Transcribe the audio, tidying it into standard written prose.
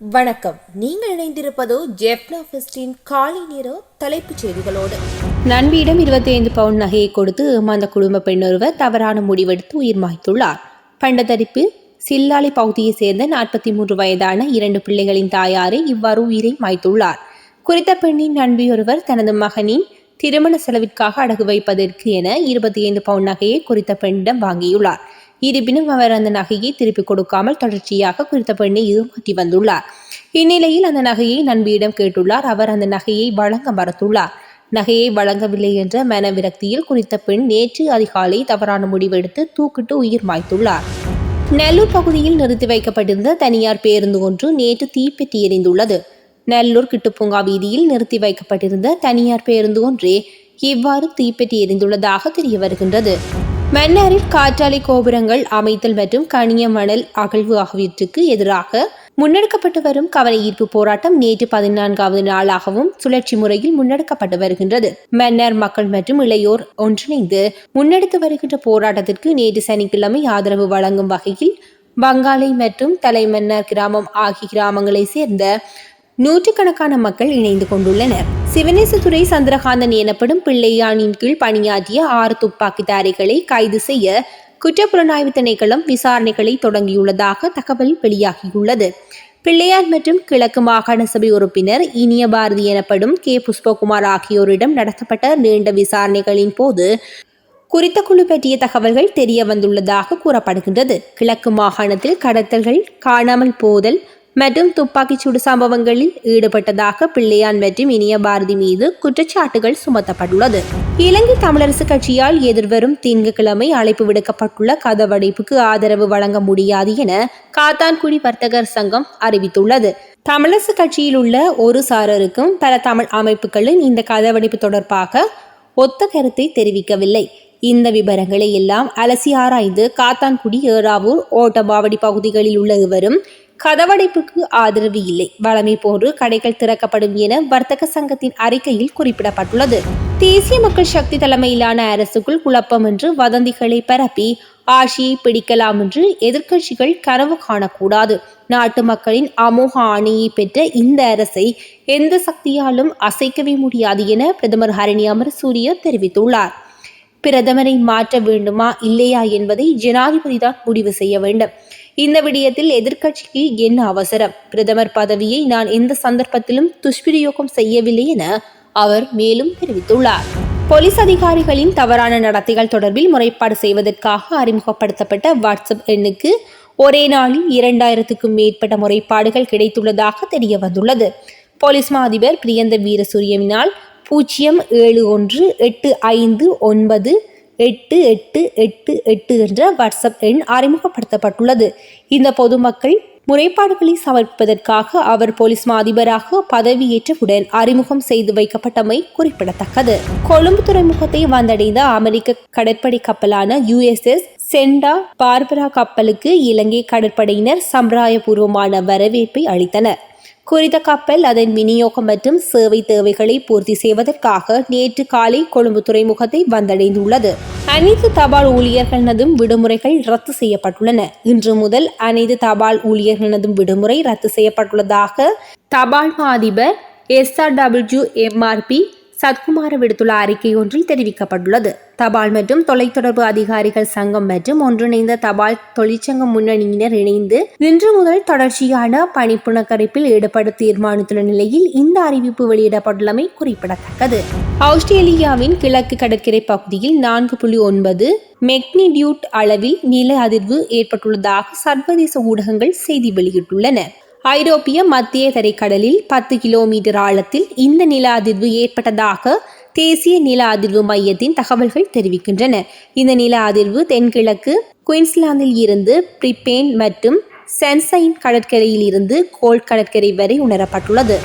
வணக்கம். நீங்கள் இணைந்திருப்பதோ ஜெஃப்னாஃபெஸ்டின் காலை நேர தலைப்புச் செய்திகளோடு. நண்பியிடம் 25 பவுண்ட் நகையை கொடுத்து ஏமாந்த குடும்ப பெண்ணொருவர் தவறான முடிவெடுத்து உயிர் மாய்த்துள்ளார். பண்டத்தரிப்பு சில்லாலை பகுதியைச் சேர்ந்த 43 வயதான 2 பிள்ளைகளின் தாயாரை இவ்வாறு உயிரை மாய்த்துள்ளார். குறித்த பெண்ணின் நண்பியொருவர் தனது மகனின் திருமண செலவிற்காக அடகு வைப்பதற்கு என 25 பவுண்ட் நகையை குறித்த பெண்ணிடம் வாங்கியுள்ளார். இருப்பினும் அவர் அந்த நகையை திருப்பிக் கொடுக்காமல் தொடர்ச்சியாக குறித்த பெண்ணை ஏமாற்றி வந்துள்ளார். இந்நிலையில் அந்த நகையை நண்பியிடம் கேட்டுள்ளார். அவர் அந்த நகையை வழங்க மறுத்துள்ளார். நகையை வழங்கவில்லை என்ற மன விரக்தியில் குறித்த பெண் நேற்று அதிகாலை தவறான முடிவெடுத்து தூக்கிட்டு உயிர் மாய்த்துள்ளார். நெல்லூர் பகுதியில் நிறுத்தி வைக்கப்பட்டிருந்த தனியார் பேருந்து ஒன்று நேற்று தீப்பெற்றி எரிந்துள்ளது. நெல்லூர் கிட்டுப்பூங்கா வீதியில் நிறுத்தி வைக்கப்பட்டிருந்த தனியார் பேருந்து ஒன்றே இவ்வாறு தீப்பெற்றி எரிந்துள்ளதாக தெரிய வருகின்றது. மன்னாரில் காற்றாலை கோபுரங்கள் அமைத்தல் மற்றும் கனிய மணல் அகழ்வு ஆகியவற்றுக்கு எதிராக முன்னெடுக்கப்பட்டு வரும் கவன ஈர்ப்பு போராட்டம் நேற்று 14வது நாளாகவும் சுழற்சி முறையில் முன்னெடுக்கப்பட்டு வருகின்றது. மன்னார் மக்கள் மற்றும் இளையோர் ஒன்றிணைந்து முன்னெடுத்து வருகின்ற போராட்டத்திற்கு நேற்று சனிக்கிழமை ஆதரவு வழங்கும் வகையில் பங்காலை மற்றும் தலைமன்னார் கிராமம் ஆகிய கிராமங்களை சேர்ந்த நூற்றுக்கணக்கான மக்கள் இணைந்து கொண்டுள்ளனர். சிவனேசதுரை சந்திரகாந்தன் எனப்படும் பிள்ளையானின் கீழ் பணியாற்றிய 6 துப்பாக்கிதாரிகளை கைது செய்ய குற்றப்புலனாய்வு திணைக்களம் விசாரணைகளை தொடங்கியுள்ளதாக தகவல் வெளியாகியுள்ளது. பிள்ளையான் மற்றும் கிழக்கு மாகாண சபை உறுப்பினர் இனிய பாரதி எனப்படும் கே புஷ்பகுமார் ஆகியோரிடம் நடத்தப்பட்ட நீண்ட விசாரணைகளின் போது குறித்த குழு பற்றிய தகவல்கள் தெரிய வந்துள்ளதாக கூறப்படுகின்றது. கிழக்கு மாகாணத்தில் கடத்தல்கள், காணாமல் போதல் மற்றும் துப்பாக்கிச் சூடு சம்பவங்களில் ஈடுபட்டதாக பிள்ளையான் மற்றும் இனிய பாரதி மீது குற்றச்சாட்டுகள் சுமத்தப்பட்டுள்ளது. இலங்கை தமிழரசு கட்சியால் எதிர்வரும் திங்கட்கிழமை அழைப்பு விடுக்கப்பட்டுள்ள கதவடைப்புக்கு ஆதரவு வழங்க முடியாது என காத்தான்குடி வர்த்தகர் சங்கம் அறிவித்துள்ளது. தமிழரசு கட்சியில் உள்ள ஒரு சாரருக்கும் பல தமிழ் அமைப்புகளின் இந்த கதவடைப்பு தொடர்பாக ஒத்த கருத்தை தெரிவிக்கவில்லை. இந்த விவரங்களை எல்லாம் அலசி ஆராய்ந்து காத்தான்குடி, ஏறாவூர், ஓட்டமாவடி பகுதிகளில் உள்ள இவரும் கதவடைப்புக்கு ஆதரவு இல்லை, வழமை போன்று கடைகள் திறக்கப்படும் என வர்த்தக சங்கத்தின் அறிக்கையில் குறிப்பிடப்பட்டுள்ளது. தேசிய மக்கள் சக்தி தலைமையிலான அரசுக்குள் குழப்பம் என்று வதந்திகளை பரப்பி ஆட்சியை பிடிக்கலாம் என்று எதிர்க்கட்சிகள் கனவு காணக்கூடாது. நாட்டு மக்களின் அமோக ஆணையை பெற்ற இந்த அரசை எந்த சக்தியாலும் அசைக்கவே முடியாது என பிரதமர் ஹரணி அமரசூரிய தெரிவித்துள்ளார். பிரதமரை மாற்ற வேண்டுமா இல்லையா என்பதை ஜனாதிபதி தான் முடிவு செய்ய வேண்டும். இந்த விடயத்தில் எதிர்க்கட்சிக்கு என்ன அவசரம்? பிரதமர் பதவியை நான் எந்த சந்தர்ப்பத்திலும் துஷ்பிரயோகம் செய்யவில்லை என அவர் மேலும் தெரிவித்துள்ளார். போலீஸ் அதிகாரிகளின் தவறான நடத்தைகள் தொடர்பில் முறைப்பாடு செய்வதற்காக அறிமுகப்படுத்தப்பட்ட வாட்ஸ்அப் எண்ணுக்கு ஒரே நாளில் 2000க்கும் மேற்பட்ட முறைப்பாடுகள் கிடைத்துள்ளதாக தெரிய வந்துள்ளது. போலீஸ் மா அதிபர் பிரியந்த வீரசூரியவினால் 07595988888 என்ற வாட்ஸ்அப் எண் அறிமுகப்படுத்தப்பட்டுள்ளது. இந்த பொதுமக்கள் முறைப்பாடுகளை சமர்ப்பிப்பதற்காக அவர் போலீஸ் மா அதிபராக பதவியேற்றவுடன் அறிமுகம் செய்து வைக்கப்பட்டமை குறிப்பிடத்தக்கது. கொழும்பு துறைமுகத்தை வந்தடைந்த அமெரிக்க கடற்படை கப்பலான USS சென்டா பார்பரா கப்பலுக்கு இலங்கை கடற்படையினர் சம்பிரதாயபூர்வமான வரவேற்பை அளித்தனர். குறித்த கப்பல் அதன் விநியோகம் மற்றும் சேவை தேவைகளை பூர்த்தி செய்வதற்காக நேற்று காலை கொழும்பு துறைமுகத்தை வந்தடைந்துள்ளது. அனைத்து தபால் ஊழியர்களனதும் விடுமுறைகள் ரத்து செய்யப்பட்டுள்ளன. இன்று முதல் அனைத்து தபால் ஊழியர்களனதும் விடுமுறை ரத்து செய்யப்பட்டுள்ளதாக தபால் மா அதிபர் SRWMRP சத்குமார விடுத்துள்ள அறிக்கை ஒன்றில் தெரிவிக்கப்பட்டுள்ளது. தபால் மற்றும் தொலைத்தொடர்பு அதிகாரிகள் சங்கம் மற்றும் ஒன்றிணைந்த தபால் தொழிற்சங்க முன்னணியினர் இணைந்து இன்று முதல் தொடர்ச்சியான பணிப்புணக்கரிப்பில் ஈடுபட தீர்மானித்துள்ள நிலையில் இந்த அறிவிப்பு வெளியிடப்பட்டுள்ளமை குறிப்பிடத்தக்கது. ஆஸ்திரேலியாவின் கிழக்கு கடற்கரை பகுதியில் 4.9 மெக்னிடியூட் அளவில் நில அதிர்வு ஏற்பட்டுள்ளதாக சர்வதேச ஊடகங்கள் செய்தி வெளியிட்டுள்ளன. ஐரோப்பிய மத்திய தரைக்கடலில் 10 கிலோமீட்டர் ஆழத்தில் இந்த நில அதிர்வு ஏற்பட்டதாக தேசிய நில அதிர்வு மையத்தின் தகவல்கள் தெரிவிக்கின்றன. இந்த நில அதிர்வு தென்கிழக்கு குயின்ஸ்லாந்தில் இருந்து பிரிஸ்பேன் மற்றும் சன்ஷைன் கடற்கரையில் இருந்து கோல்ட் கடற்கரை வரை உணரப்பட்டுள்ளது.